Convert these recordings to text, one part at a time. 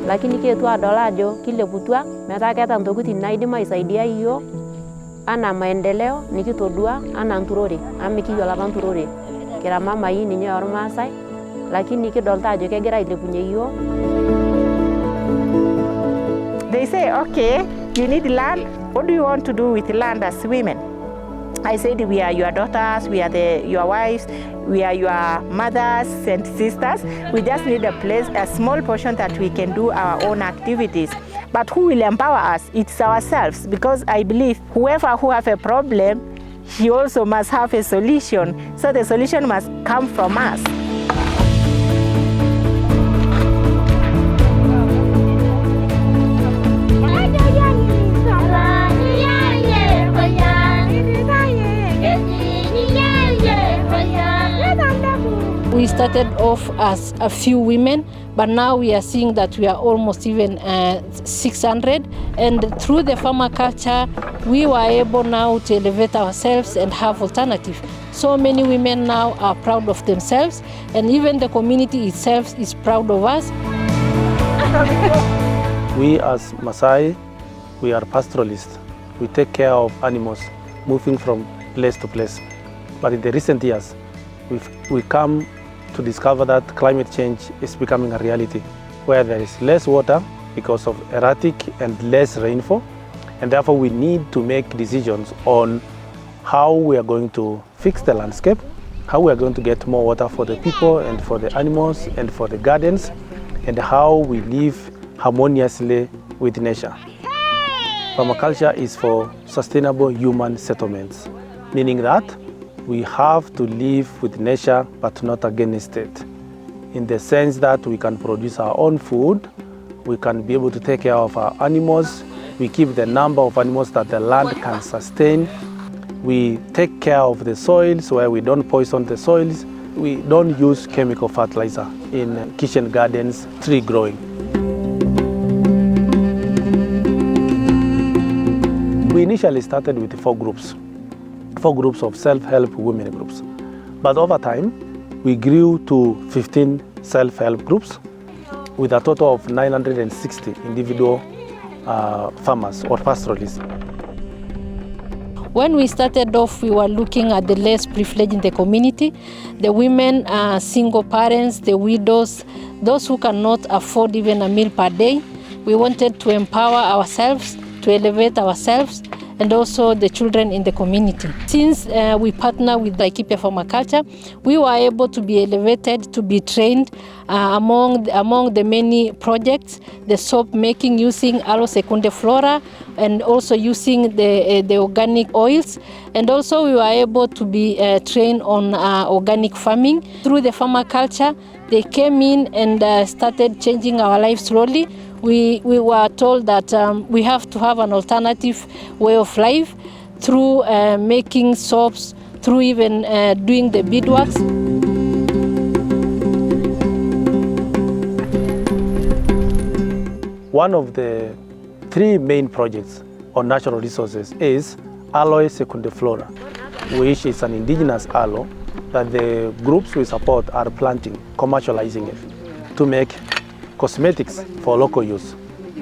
lakini kietu adol ajo kileputua metaa keeta ntokitin naidim aisaidia iyiok ana maendeleo nikitodua ana nturore amu mikiyiolo apa nturore kira mamai ninye ormaasai lakini kidolta ajo kegira ailepunye iyiok. They say, okay, you need land. What do you want to do with land as women? I said, we are your daughters, we are your wives, we are your mothers and sisters. We just need a place, a small portion that we can do our own activities. But who will empower us? It's ourselves, because I believe whoever who have a problem, he also must have a solution. So the solution must come from us. We started off as a few women, but now we are seeing that we are almost even 600. And through the farmer culture, we were able now to elevate ourselves and have alternative. So many women now are proud of themselves, and even the community itself is proud of us. We as Maasai, we are pastoralists. We take care of animals, moving from place to place. But in the recent years, we come to discover that climate change is becoming a reality, where there is less water because of erratic and less rainfall, and therefore we need to make decisions on how we are going to fix the landscape, how we are going to get more water for the people and for the animals and for the gardens, and how we live harmoniously with nature. Permaculture is for sustainable human settlements, meaning that we have to live with nature but not against it, in the sense that we can produce our own food, we can be able to take care of our animals, we keep the number of animals that the land can sustain, we take care of the soils where we don't poison the soils, we don't use chemical fertilizer in kitchen gardens, tree growing. We initially started with four groups of self-help women groups. But over time, we grew to 15 self-help groups with a total of 960 individual farmers or pastoralists. When we started off, we were looking at the less privileged in the community, the women, single parents, the widows, those who cannot afford even a meal per day. We wanted to empower ourselves, to elevate ourselves, and also the children in the community. Since we partner with Ipsia Farmer Culture, we were able to be elevated, to be trained among the many projects, the soap making using allo flora, and also using the organic oils. And also we were able to be trained on organic farming. Through the farmer culture, they came in and started changing our lives slowly. We were told that we have to have an alternative way of life through making soaps, through even doing the beadworks. One of the three main projects on natural resources is allo flora, which is an indigenous aloe that the groups we support are planting, commercializing it to make cosmetics for local use.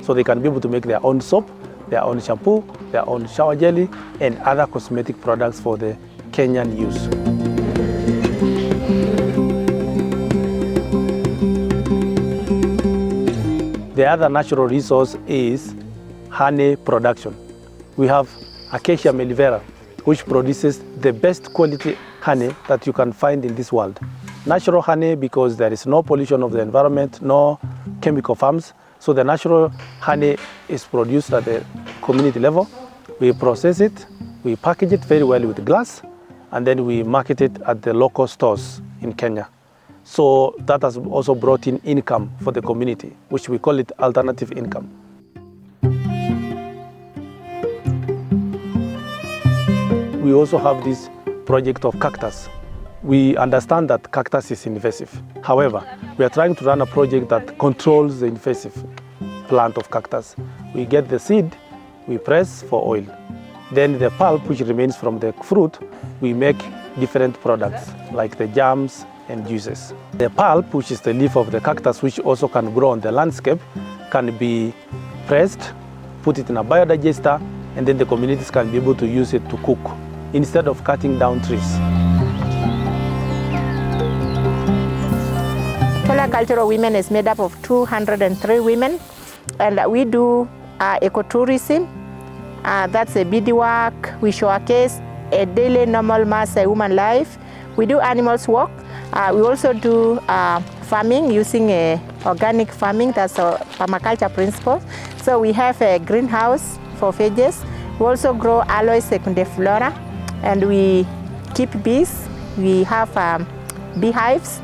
So they can be able to make their own soap, their own shampoo, their own shower jelly, and other cosmetic products for the Kenyan use. The other natural resource is honey production. We have Acacia mellifera, which produces the best quality honey that you can find in this world. Natural honey because there is no pollution of the environment, no chemical farms. So the natural honey is produced at the community level. We process it, we package it very well with glass, and then we market it at the local stores in Kenya. So that has also brought in income for the community, which we call it alternative income. We also have this project of cactus. We understand that cactus is invasive. However, we are trying to run a project that controls the invasive plant of cactus. We get the seed, we press for oil. Then the pulp, which remains from the fruit, we make different products like the jams and juices. The pulp, which is the leaf of the cactus, which also can grow on the landscape, can be pressed, put it in a biodigester, and then the communities can be able to use it to cook instead of cutting down trees. Cultural women is made up of 203 women, and we do ecotourism. That's a beadwork. We showcase a daily normal Maasai woman life. We do animals work. We also do farming using organic farming. That's a permaculture principle. So we have a greenhouse for veggies. We also grow allo secundiflora, and we keep bees. We have beehives.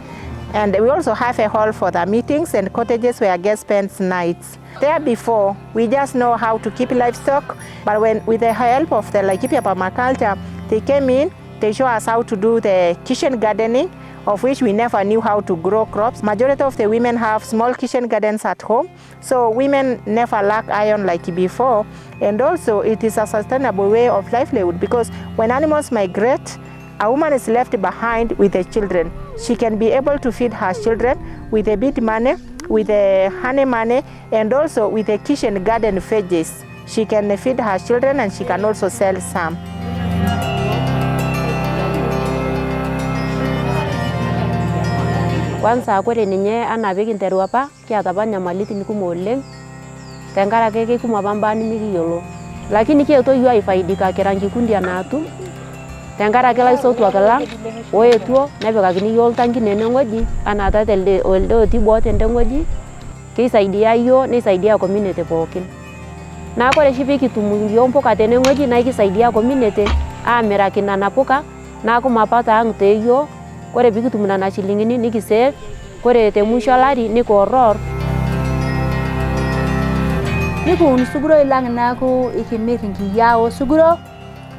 And we also have a hall for the meetings and cottages where guests spend nights. There before, we just know how to keep livestock, but with the help of the Ipsia permaculture, they came in, they show us how to do the kitchen gardening, of which we never knew how to grow crops. Majority of the women have small kitchen gardens at home, so women never lack iron like before. And also, it is a sustainable way of livelihood, because when animals migrate, a woman is left behind with the children. She can be able to feed her children with the bead money, with the honey money, and also with the kitchen garden veggies. She can feed her children, and she can also sell some. Kwanza kore ninye anapik interu apa kiata apa nyamalitin kumok oleng tenkaraki kekumok apa mbaa nimikiyiolo, lakini kietuo yiok aifaidika kira nkikundi anaatu tenkaraki laisotuak lang oetuo nepikakini yiok iltankin enewueji anaa taata elde otii boo tende wueji, keisaidia yiok neisaidia community pookin. Naa kore oshi pikitum yiok mpuka tenewueji naa kisaidia community aamiraki nena puka naaku mapato ang te yiok. Kore pikitum nena shilingini nikisave, kore te musho olari nikiorror. Nikiun suguroi lang naaku ikimir nkiyaa osuguro,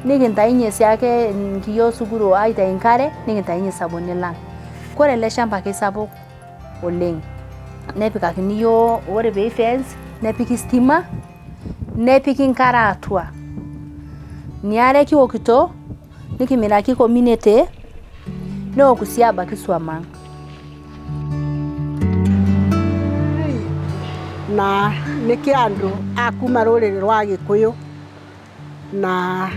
nikintainye siake nkiyaa osuguro aitai nkare, nikintainye sabuni lang. Kore ele shamba kisapuk oleng. Nepikakini yiok, ore pee fence, nepiki stima, nepiki nkare atua. Niare kiwokito, nikimiraki community, neoku sii abaki swam ang'. Na nĩkĩ andũ a kuma rũrĩrĩ rwa Gĩkũyũ, na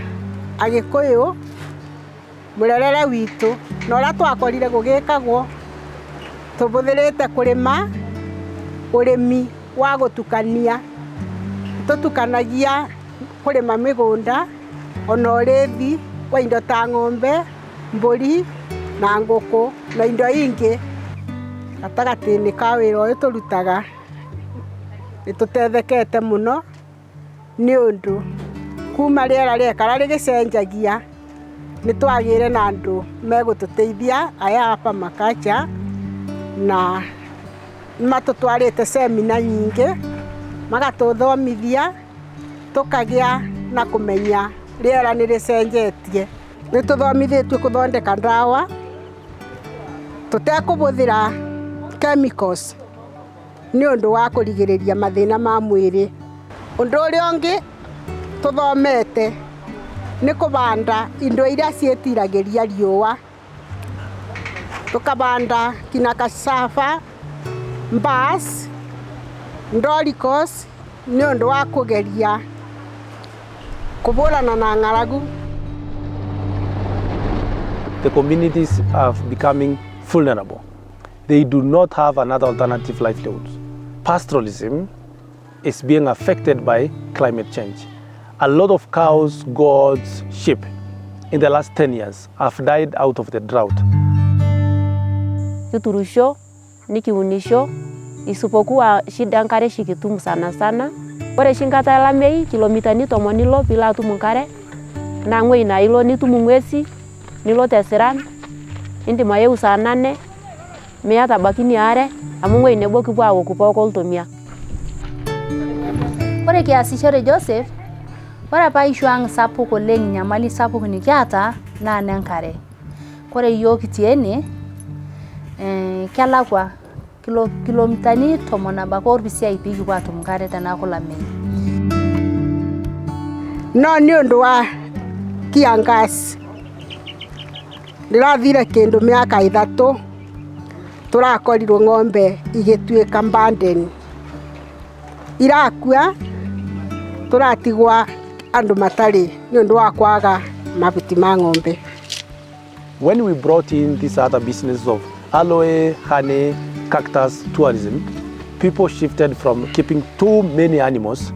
Agĩkũyũ mũrerere witũ na ũrĩa twakorire gũgĩkagwo, tũbũthĩrĩte kũrĩma ũrĩmi wa gũtukania. Tũtukanagia kũrĩma mĩgũnda ona ũrĩithi wa indo ta ng'ombe, mbũri na ngũkũ na indo ingĩ. Gatagatĩ-inĩ ka wĩra ũyũ tũrutaga nĩtũtethekete mũno nĩ ũndũ kuma rĩera rĩekara rĩgĩcenjagia nĩtwagĩire na andũ megũtũteithia aya a permaculture, na matũtwarĩte semina nyingĩ magatũthomithia tũkagĩa na kũmenya rĩera nĩrĩcenjetie. Nĩtũthomithĩtio kũthondeka ndawa tũtekũbũthĩra chemicals nĩ ũndũ wa kũrigĩrĩria mathĩna ma mwĩrĩ. Ũndũ ũrĩa ũngĩ tũthomete nĩ kũbanda indo iria ciĩtiragĩria riũa. Tũkabanda kina cassava, mbas, ndoricos nĩ ũndũ wa kũgeria kũbũrana na ng'aragu. The communities are becoming vulnerable. They do not have another alternative livelihood. Pastoralism is being affected by climate change. A lot of cows, goats, sheep in the last 10 years have died out of the drought. Kiturusho, nikiunisho, isipokuwa shida nkare shikitum sana sana. Kore shinkata lamei kilomitani 10 pila atum nkare, na ng'wei na ilo nitum ng'wesi, nilo tesiran, indim ayeu saa 8 miata bakini are amu ng'wei nebo kipuo awoku pooki oltomia. Ore kiasishore Joseph, ore apa ishu ang' sapuk oleng, nyamali sapuk nikiata naa nenkare. Kore yiok kitii ene, kelakwa kilomitani 10 abaki orpisiai piikipuo atum nkare teneeku lamei. No nĩ ũndũ wa kiangazi ndĩrathire kĩndũ mĩaka 3 tũrakorirwo ng'ombe igĩtuĩka mbandeni. irakua turatigwa andu matari ni undu wa kwaga mabuti ma ng'ombe. When we brought in these other businesses of aloe, honey, cactus, tourism, people shifted from keeping too many animals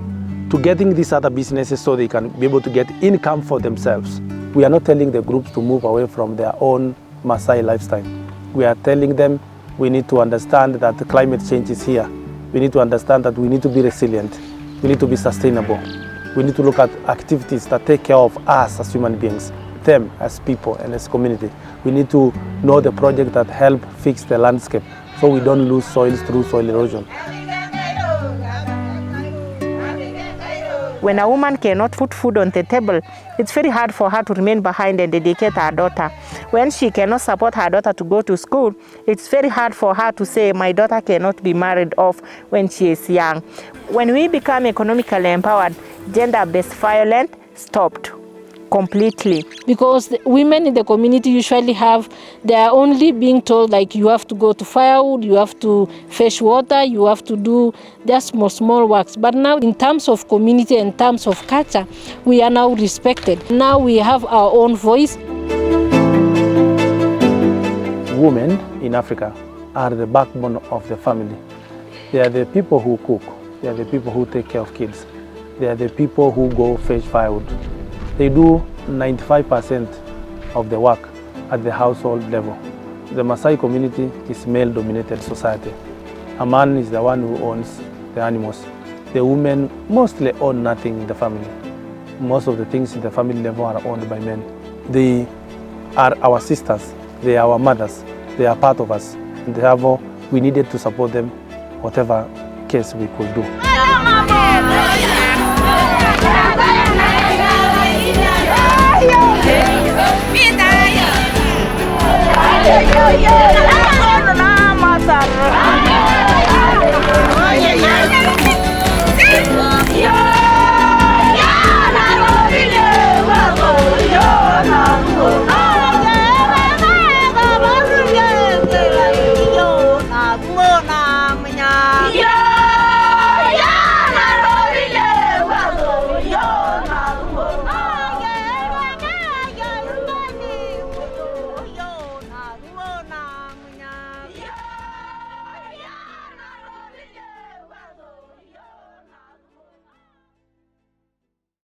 to getting these other businesses so they can be able to get income for themselves. We are not telling the groups to move away from their own Maasai lifestyle. We are telling them we need to understand that the climate change is here. We need to understand that we need to be resilient. We need to be sustainable. We need to look at activities that take care of us as human beings, them as people and as community. We need to know the project that help fix the landscape so we don't lose soils through soil erosion. When a woman cannot put food on the table, it's very hard for her to remain behind and dedicate her daughter. When she cannot support her daughter to go to school, it's very hard for her to say, my daughter cannot be married off when she is young. When we become economically empowered, gender-based violence stopped completely. Because the women in the community usually they are only being told like you have to go to firewood, you have to fetch water, you have to do just small works. But now in terms of community and in terms of culture, we are now respected. Now we have our own voice. Women in Africa are the backbone of the family. They are the people who cook. They are the people who take care of kids. They are the people who go fetch firewood. They do 95% of the work at the household level. The Maasai community is male-dominated society. A man is the one who owns the animals. The women mostly own nothing in the family. Most of the things in the family level are owned by men. They are our sisters, they are our mothers, they are part of us. And therefore, we needed to support them whatever case we could do. Yeah.